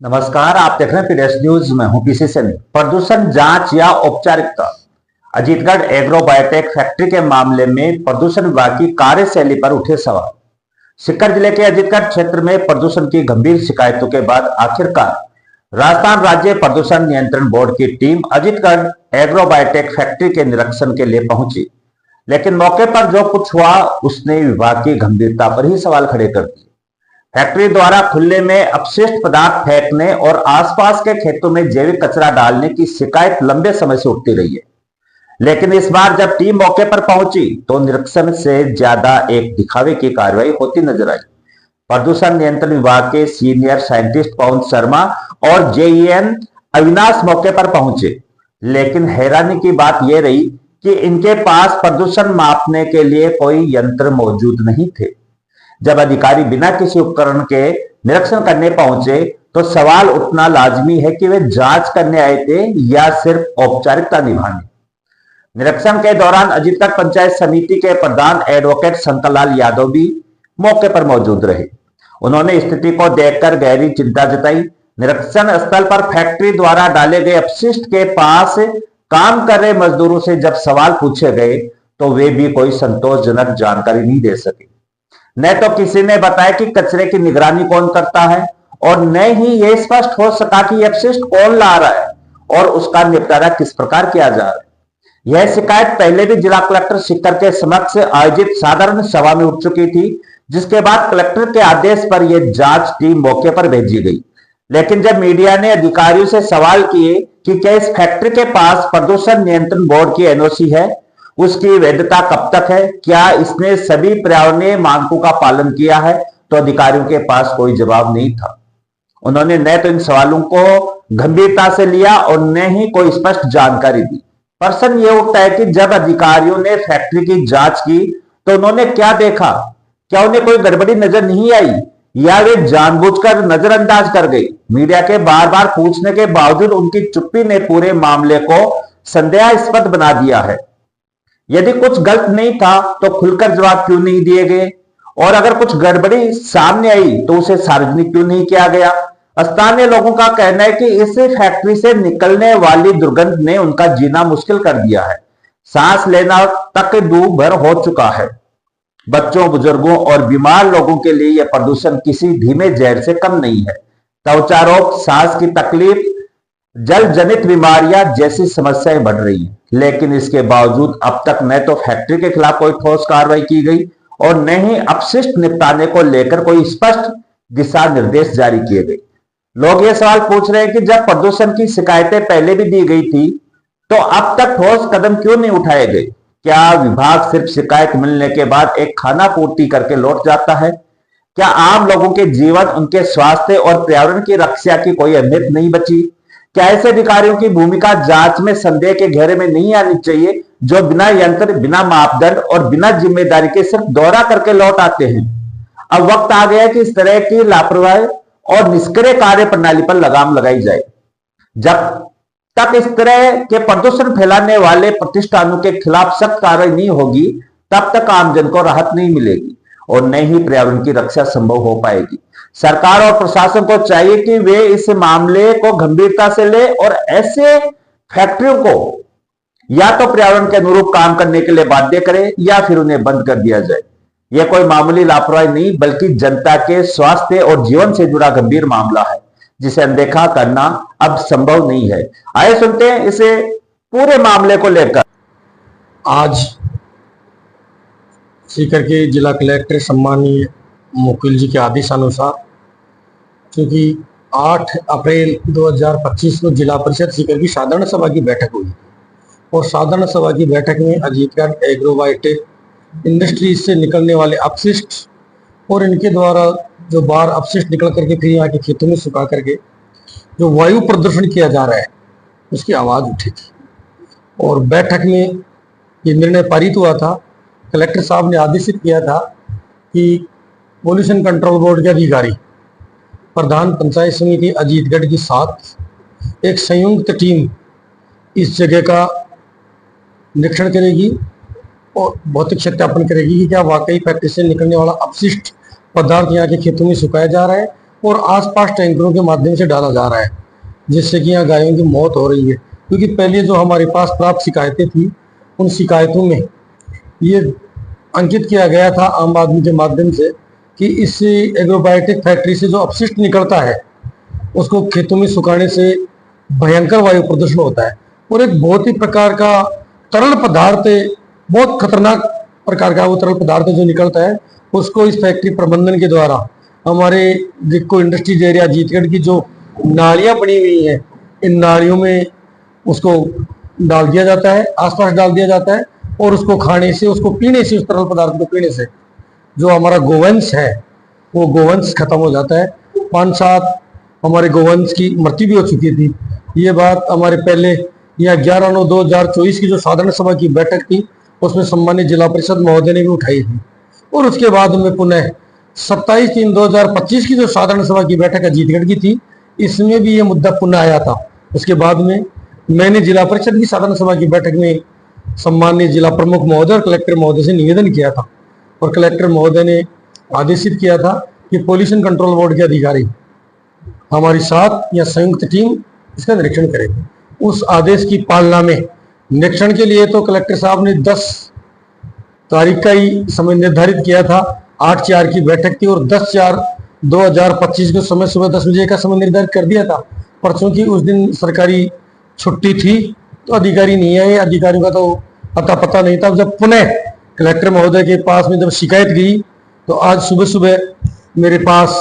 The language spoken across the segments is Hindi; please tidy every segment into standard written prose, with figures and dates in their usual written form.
नमस्कार, आप देख रहे हैं पीडीएस न्यूज। मैं हूं पीसी सैनी। प्रदूषण जांच या औपचारिकता। अजीतगढ़ एग्रो बायोटेक फैक्ट्री के मामले में प्रदूषण विभाग की कार्यशैली पर उठे सवाल। सीकर जिले के अजीतगढ़ क्षेत्र में प्रदूषण की गंभीर शिकायतों के बाद आखिरकार राजस्थान राज्य प्रदूषण नियंत्रण बोर्ड की team Ajitgarh agro biotech factory के निरीक्षण के लिए पहुंची, लेकिन मौके पर जो कुछ हुआ उसने विभाग की गंभीरता पर ही सवाल खड़े कर दिए। फैक्ट्री द्वारा खुले में अपशिष्ट पदार्थ फेंकने और आसपास के खेतों में जैविक कचरा डालने की शिकायत लंबे समय से उठती रही है, लेकिन इस बार जब टीम मौके पर पहुंची तो निरीक्षण से ज्यादा एक दिखावे की कार्रवाई होती नजर आई। प्रदूषण नियंत्रण विभाग के सीनियर साइंटिस्ट पवन शर्मा और जेईएन अविनाश मौके पर पहुंचे, लेकिन हैरानी की बात यह रही कि इनके पास प्रदूषण मापने के लिए कोई यंत्र मौजूद नहीं थे। जब अधिकारी बिना किसी उपकरण के निरीक्षण करने पहुंचे तो सवाल उठना लाजमी है कि वे जांच करने आए थे या सिर्फ औपचारिकता निभाने। निरीक्षण के दौरान अजीतगढ़ पंचायत समिति के प्रधान एडवोकेट शंकरलाल यादव भी मौके पर मौजूद रहे। उन्होंने स्थिति को देखकर गहरी चिंता जताई। निरीक्षण स्थल पर फैक्ट्री द्वारा डाले गए अपशिष्ट के पास काम कर रहे मजदूरों से जब सवाल पूछे गए तो वे भी कोई संतोषजनक जानकारी नहीं दे सके। न तो किसी ने बताया कि कचरे की निगरानी कौन करता है और न ही यह स्पष्ट हो सका कि यह अपशिष्ट कौन ला रहा है और उसका निपटारा किस प्रकार किया जा रहा है। यह शिकायत पहले भी जिला कलेक्टर सीकर के समक्ष आयोजित साधारण सभा में उठ चुकी थी, जिसके बाद कलेक्टर के आदेश पर यह जांच टीम मौके पर भेजी गई। लेकिन जब मीडिया ने अधिकारियों से सवाल किए कि क्या इस फैक्ट्री के पास प्रदूषण नियंत्रण बोर्ड की एनओसी है, उसकी वैधता कब तक है, क्या इसने सभी पर्यावरणीय मानकों का पालन किया है, तो अधिकारियों के पास कोई जवाब नहीं था। उन्होंने न तो इन सवालों को गंभीरता से लिया और न ही कोई स्पष्ट जानकारी दी। प्रश्न यह उठता है कि जब अधिकारियों ने फैक्ट्री की जांच की तो उन्होंने क्या देखा? क्या उन्हें कोई गड़बड़ी नजर नहीं आई या वे जानबूझकर नजरअंदाज कर गए? मीडिया के बार बार पूछने के बावजूद उनकी चुप्पी ने पूरे मामले को संदेहास्पद बना दिया है। यदि कुछ गलत नहीं था तो खुलकर जवाब क्यों नहीं दिए गए, और अगर कुछ गड़बड़ी सामने आई तो उसे सार्वजनिक क्यों नहीं किया गया? स्थानीय लोगों का कहना है कि इस फैक्ट्री से निकलने वाली दुर्गंध ने उनका जीना मुश्किल कर दिया है। सांस लेना तक दूभर हो चुका है। बच्चों, बुजुर्गों और बीमार लोगों के लिए यह प्रदूषण किसी धीमे जहर से कम नहीं है। त्वचा रोग, सांस की तकलीफ, जल जनित बीमारियां जैसी समस्याएं बढ़ रही हैं, लेकिन इसके बावजूद अब तक न तो फैक्ट्री के खिलाफ कोई ठोस कार्रवाई की गई और न ही अपशिष्ट निपटाने को लेकर कोई स्पष्ट दिशा निर्देश जारी किए गए। लोग ये सवाल पूछ रहे हैं कि जब प्रदूषण की शिकायतें पहले भी दी गई थी तो अब तक ठोस कदम क्यों नहीं उठाए गए? क्या विभाग सिर्फ शिकायत मिलने के बाद एक खाना पूर्ति करके लौट जाता है? क्या आम लोगों के जीवन, उनके स्वास्थ्य और पर्यावरण की रक्षा की कोई अहमियत नहीं बची? क्या ऐसे अधिकारियों की भूमिका जांच में संदेह के घेरे में नहीं आनी चाहिए, जो बिना यंत्र, बिना मापदंड और बिना जिम्मेदारी के सिर्फ दौरा करके लौट आते हैं? अब वक्त आ गया है कि इस तरह की लापरवाही और निष्क्रिय कार्य प्रणाली पर लगाम लगाई जाए। जब तक इस तरह के प्रदूषण फैलाने वाले प्रतिष्ठानों के खिलाफ सख्त कार्रवाई नहीं होगी, तब तक आमजन को राहत नहीं मिलेगी और न ही पर्यावरण की रक्षा संभव हो पाएगी। सरकार और प्रशासन को चाहिए कि वे इस मामले को गंभीरता से ले और ऐसे फैक्ट्रियों को या तो पर्यावरण के अनुरूप काम करने के लिए बाध्य करे या फिर उन्हें बंद कर दिया जाए। यह कोई मामूली लापरवाही नहीं, बल्कि जनता के स्वास्थ्य और जीवन से जुड़ा गंभीर मामला है, जिसे अनदेखा करना अब संभव नहीं है। आइए सुनते हैं इसे पूरे मामले को लेकर। आज सीकर के जिला कलेक्टर सम्मानीय मुकुल जी के आदेशानुसार, क्योंकि 8 अप्रैल 2025 को जिला परिषद सीकर की साधारण सभा की बैठक हुई और साधारण सभा की बैठक में अजीतगढ़ एग्रो बायोटेक इंडस्ट्रीज से निकलने वाले अपशिष्ट और इनके द्वारा जो बाहर अपशिष्ट निकल करके फिर यहाँ के खेतों में सुखा करके जो वायु प्रदूषण किया जा रहा है, उसकी आवाज़ उठी थी। और बैठक में ये निर्णय पारित हुआ था। कलेक्टर साहब ने आदेशित किया था कि पोल्यूशन कंट्रोल बोर्ड के अधिकारी, प्रधान पंचायत समिति अजीतगढ़ के साथ एक संयुक्त टीम इस जगह का निरीक्षण करेगी और भौतिक सत्यापन करेगी कि क्या वाकई फैक्ट्री से निकलने वाला अपशिष्ट पदार्थ यहाँ के खेतों में सुखाया जा रहा है और आसपास टैंकरों के माध्यम से डाला जा रहा है, जिससे कि यहाँ गायों की मौत हो रही है। क्योंकि पहले जो हमारे पास प्राप्त शिकायतें थी, उन शिकायतों में ये अंकित किया गया था आम आदमी के माध्यम से कि इस एग्रोबायोटिक फैक्ट्री से जो अपशिष्ट निकलता है उसको खेतों में सुखाने से भयंकर वायु प्रदूषण होता है, और एक बहुत ही प्रकार का तरल पदार्थ, बहुत खतरनाक प्रकार का वो तरल पदार्थ जो निकलता है, उसको इस फैक्ट्री प्रबंधन के द्वारा हमारे जिको इंडस्ट्रीज एरिया जीतगढ़ की जो नालियां बनी हुई हैं, इन नालियों में उसको डाल दिया जाता है, आसपास डाल दिया जाता है, और उसको खाने से, उसको पीने से, उस तरल पदार्थ को पीने से जो हमारा गोवंश है वो गोवंश खत्म हो जाता है। 5-7 हमारे गोवंश की मृत्यु भी हो चुकी थी। ये बात हमारे पहले या 11/9/2024 की जो साधारण सभा की बैठक थी उसमें सम्मानित जिला परिषद महोदय ने भी उठाई थी, और उसके बाद में पुनः 27/3/2025 की जो साधारण सभा की बैठक अजीतगढ़ की थी, इसमें भी ये मुद्दा पुनः आया था। उसके बाद में मैंने जिला परिषद की साधारण सभा की बैठक में सम्मानित जिला प्रमुख महोदय और कलेक्टर महोदय से निवेदन किया था, और कलेक्टर महोदय ने आदेशित किया था कि पोल्यूशन कंट्रोल बोर्ड के अधिकारी हमारी साथ या संयुक्त टीम इसका निरीक्षण करेगी। उस आदेश की पालना में निरीक्षण के लिए तो कलेक्टर साहब ने 10 तारीख का ही समय निर्धारित किया था। 8/4 की बैठक थी और 10/4/2025 को समय सुबह 10 बजे का समय निर्धारित कर दिया था। पर चूंकि उस दिन सरकारी छुट्टी थी तो अधिकारी नहीं आए, अधिकारियों का तो अता पता नहीं था। जब पुनः कलेक्टर महोदय के पास में जब शिकायत गई तो आज सुबह सुबह मेरे पास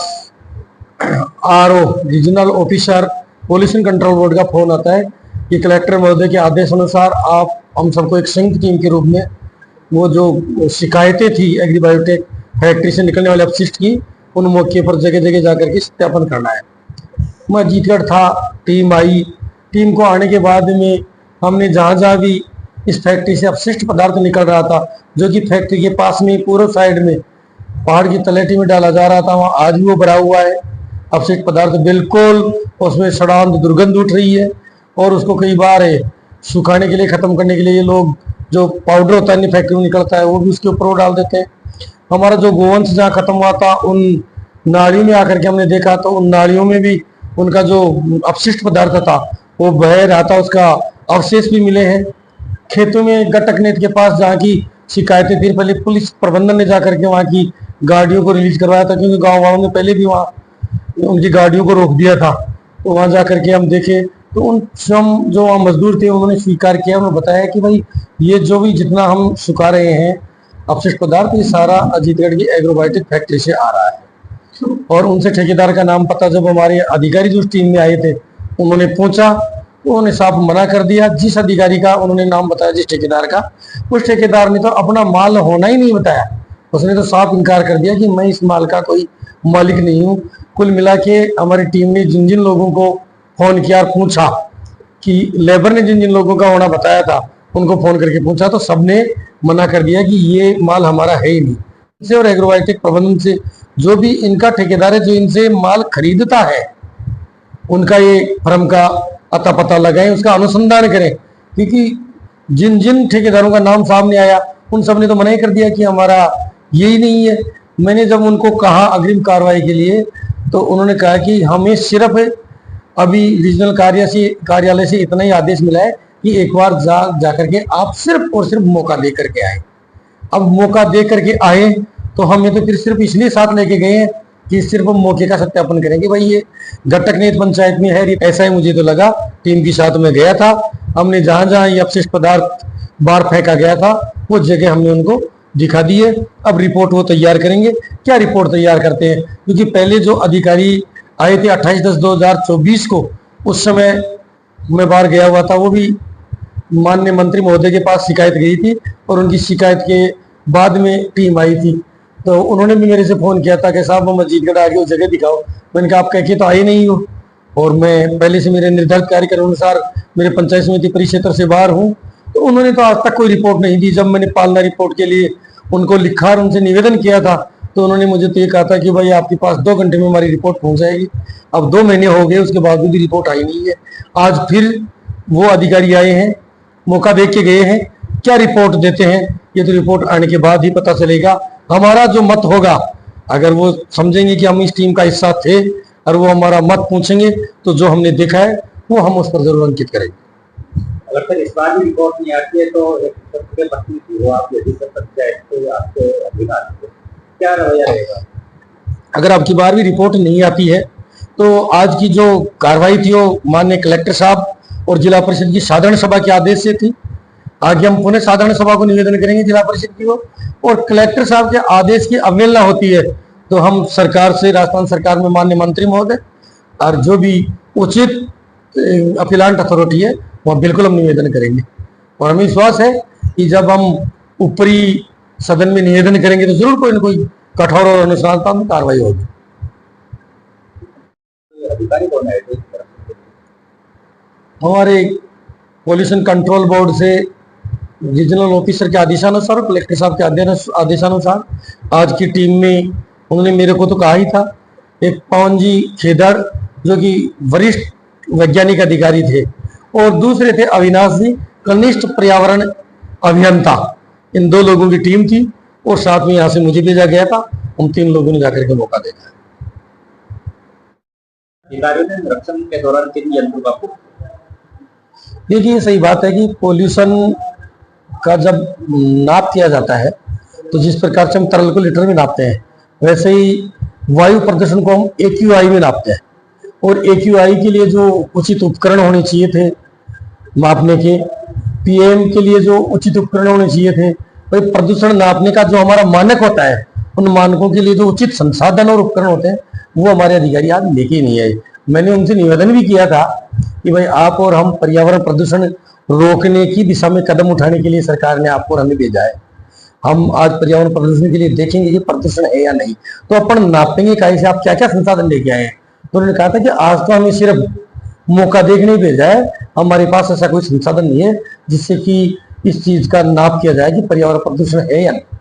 RO regional officer pollution control board का फोन आता है कि कलेक्टर महोदय के आदेश अनुसार आप हम सबको एक संयुक्त टीम के रूप में वो जो शिकायतें थी एग्रीबायोटेक फैक्ट्री से निकलने वाले अपशिष्ट की, उन मौके पर जगह जगह जाकर के सत्यापन करना है। मैं जीतगढ़ था, टीम आई। टीम को आने के बाद में हमने जहाँ जहाँ भी इस फैक्ट्री से अपशिष्ट पदार्थ निकल रहा था, जो कि फैक्ट्री के पास में पूर्व साइड में पहाड़ की तलहटी में डाला जा रहा था, वहाँ आज भी वो भरा हुआ है अपशिष्ट पदार्थ। बिल्कुल उसमें सड़ांत दुर्गंध उठ रही है, और उसको कई बार सुखाने के लिए, खत्म करने के लिए ये लोग जो पाउडर होता है फैक्ट्री में निकलता है वो भी उसके ऊपर डाल देते हैं। हमारा जो गोवंश जहाँ खत्म हुआ था उन नालियों में आकर के हमने देखा तो उन नालियों में भी उनका जो अपशिष्ट पदार्थ था वो बह रहा था, उसका अवशेष भी मिले हैं। खेतों में गटक नेत के पास जहाँ की शिकायतें थी, पहले पुलिस प्रबंधन ने जाकर के वहाँ की गाड़ियों को रिलीज करवाया था, क्योंकि गाँव वालों ने पहले भी वहाँ उनकी गाड़ियों को रोक दिया था। तो वहाँ जाकर के हम देखे तो उन श्रम जो वहाँ मजदूर थे उन्होंने स्वीकार किया, उन्होंने बताया कि भाई ये जो भी जितना हम सुखा रहे हैं अपशिष्ट पदार्थ, ये सारा अजीतगढ़ की एग्रोबायोटिक फैक्ट्री से आ रहा है। और उनसे ठेकेदार का नाम पता जब हमारे अधिकारी जो टीम में आए थे उन्होंने पूछा, उन्होंने साफ मना कर दिया। जिस अधिकारी का उन्होंने नाम बताया, जिस ठेकेदार का, उस ठेकेदार ने तो अपना माल होना ही नहीं बताया। उसने तो साफ इनकार कर दिया कि मैं इस माल का कोई मालिक नहीं हूँ। कुल मिला के हमारी टीम ने जिन जिन लोगों को फोन किया और पूछा कि लेबर ने जिन जिन लोगों का होना बताया था उनको फोन करके पूछा तो सबने मना कर दिया कि ये माल हमारा है ही नहीं। इनसे और एग्रोबायोटिक प्रबंधन से जो भी इनका ठेकेदार है जो इनसे माल खरीदता है उनका ये फर्म का अता पता लगाएं, उसका अनुसंधान करें, क्योंकि जिन जिन ठेकेदारों का नाम सामने आया उन सब ने तो मना ही कर दिया कि हमारा यही नहीं है। मैंने जब उनको कहा अग्रिम कार्रवाई के लिए तो उन्होंने कहा कि हमें सिर्फ अभी रीजनल कार्यालय से इतना ही आदेश मिला है कि एक बार जाकर के आप सिर्फ और सिर्फ मौका दे करके आए। अब मौका दे करके आए तो हमें तो फिर सिर्फ इसलिए साथ लेके गए हैं कि सिर्फ हम मौके का सत्यापन करेंगे, भाई ये गटकनेत पंचायत में है, ऐसा ही मुझे तो लगा। टीम के साथ में गया था, हमने जहां जहां ये अपशिष्ट पदार्थ बाहर फेंका गया था वो जगह हमने उनको दिखा दी है। अब रिपोर्ट वो तैयार करेंगे। क्या रिपोर्ट तैयार करते हैं, क्योंकि पहले जो अधिकारी आए थे 28/10/2024 को, उस समय मैं बाहर गया हुआ था, वो भी माननीय मंत्री महोदय के पास शिकायत गई थी और उनकी शिकायत के बाद में टीम आई थी तो उन्होंने भी मेरे से फोन किया था कि साहब हम अजीतगढ़ आगे उस जगह दिखाओ। मैंने कहा आप कह के तो आए नहीं हो और मैं पहले से मेरे निर्धारित कार्यक्रम अनुसार मेरे पंचायत समिति परिक्षेत्र से बाहर हूँ, तो उन्होंने तो आज तक कोई रिपोर्ट नहीं दी। जब मैंने पालना रिपोर्ट के लिए उनको लिखा और उनसे निवेदन किया था तो उन्होंने मुझे तो ये कहा था कि भाई आपके पास 2 घंटे में हमारी रिपोर्ट पहुंच जाएगी। अब 2 महीने हो गए, उसके बाद भी रिपोर्ट आई नहीं है। आज फिर वो अधिकारी आए हैं, मौका देख के गए हैं, क्या रिपोर्ट देते हैं ये तो रिपोर्ट आने के बाद ही पता चलेगा। हमारा जो मत होगा, अगर वो समझेंगे कि हम इस टीम का हिस्सा थे और वो हमारा मत पूछेंगे तो जो हमने देखा है वो हम उस पर जरूर अंकित करेंगे। अगर सर इस बार भी रिपोर्ट नहीं आती है तो एक सबसे पत्नी थी वो आप यदि कर सकते हैं तो आपके अधिकार है। क्या रवैया रहेगा? अगर आपकी बार भी रिपोर्ट नहीं आती है तो आज की जो कार्रवाई थी वो माननीय कलेक्टर साहब और जिला परिषद की साधारण सभा के आदेश से थी। आगे हम पुनः साधारण सभा को निवेदन करेंगे जिला परिषद की ओर, और कलेक्टर साहब के आदेश की अवहेलना होती है तो हम सरकार से, राजस्थान सरकार में माननीय मंत्री महोदय और जो भी उचित अपीलांट अथॉरिटी है वह बिल्कुल हम निवेदन करेंगे। और हमें विश्वास है कि जब हम ऊपरी सदन में निवेदन करेंगे तो जरूर कोई न कोई कठोर और अनुशासनात्मक कार्रवाई होगी। अधिकारी कौन है? हमारे पॉल्यूशन कंट्रोल बोर्ड से रीजनल ऑफिसर के आदेशानुसार और कलेक्टर साहब के आदेशानुसार आज की टीम में उन्होंने मेरे को तो कहा ही था, एक पवन जी खेदड़ जो कि वरिष्ठ वैज्ञानिक अधिकारी थे और दूसरे थे अविनाश जी कनिष्ठ पर्यावरण अभियंता। इन 2 लोगों की टीम थी और साथ में यहाँ से मुझे भेजा गया था। हम 3 लोगों ने जाकर के मौका देखा। अधिकारियों ने निरीक्षण के दौरान किन यंत्रों का? देखिए सही बात है कि पॉल्यूशन का जब नाप किया जाता है तो जिस प्रकार से हम तरल को लीटर में नापते हैं वैसे ही वायु प्रदूषण को हम AQI में नापते हैं। और AQI के लिए जो उचित उपकरण होने चाहिए थे मापने के, PM के लिए जो उचित उपकरण होने चाहिए थे, वही प्रदूषण नापने का जो हमारा मानक होता है उन मानकों के लिए जो उचित संसाधन और उपकरण होते हैं वो हमारे अधिकारी आज लेके ही नहीं आए। मैंने उनसे निवेदन भी किया था कि भाई आप और हम पर्यावरण प्रदूषण रोकने की दिशा में कदम उठाने के लिए सरकार ने आपको और हमें भेजा है। हम आज पर्यावरण प्रदूषण के लिए देखेंगे कि प्रदूषण है या नहीं, तो अपन नापेंगे कहीं से आप क्या क्या संसाधन लेके आए हैं। तो उन्होंने कहा था कि आज तो हमें सिर्फ मौका देखने ही भेजा है, हमारे पास ऐसा कोई संसाधन नहीं है जिससे कि इस चीज का नाप किया जाए कि पर्यावरण प्रदूषण है या नहीं।